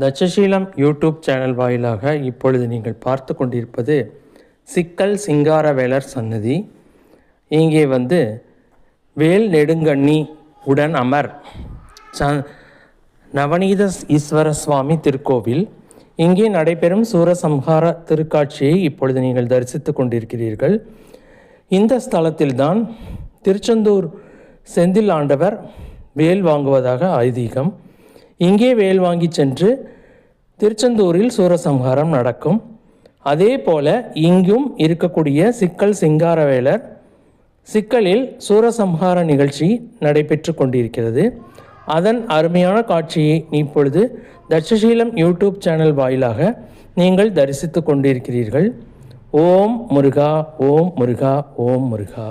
Takshashila YouTube channel வாயிலாக இப்பொழுது நீங்கள் பார்த்து கொண்டிருப்பது சிக்கல் சிங்காரவேலர் சன்னதி. இங்கே வேல் நெடுங்கண்ணி உடன் அமர் நவநீத ஈஸ்வர சுவாமி திருக்கோவில். இங்கே நடைபெறும் சூரசம்ஹார திருக்காட்சியை இப்பொழுது நீங்கள் தரிசித்து கொண்டிருக்கிறீர்கள். இந்த ஸ்தலத்தில்தான் திருச்செந்தூர் செந்தில் ஆண்டவர் வேல் வாங்குவதாக ஐதீகம். இங்கே வேல் வாங்கி சென்று திருச்செந்தூரில் சூரசம்ஹாரம் நடக்கும். அதே போல இங்கும் இருக்கக்கூடிய சிக்கல் சிங்காரவேலர் சிக்கலில் சூரசம்ஹார நிகழ்ச்சி நடைபெற்று கொண்டிருக்கிறது. அதன் அருமையான காட்சியை இப்பொழுது தட்சசீலம் யூடியூப் சேனல் வாயிலாக நீங்கள் தரிசித்து கொண்டிருக்கிறீர்கள். ஓம் முருகா, ஓம் முருகா, ஓம் முருகா.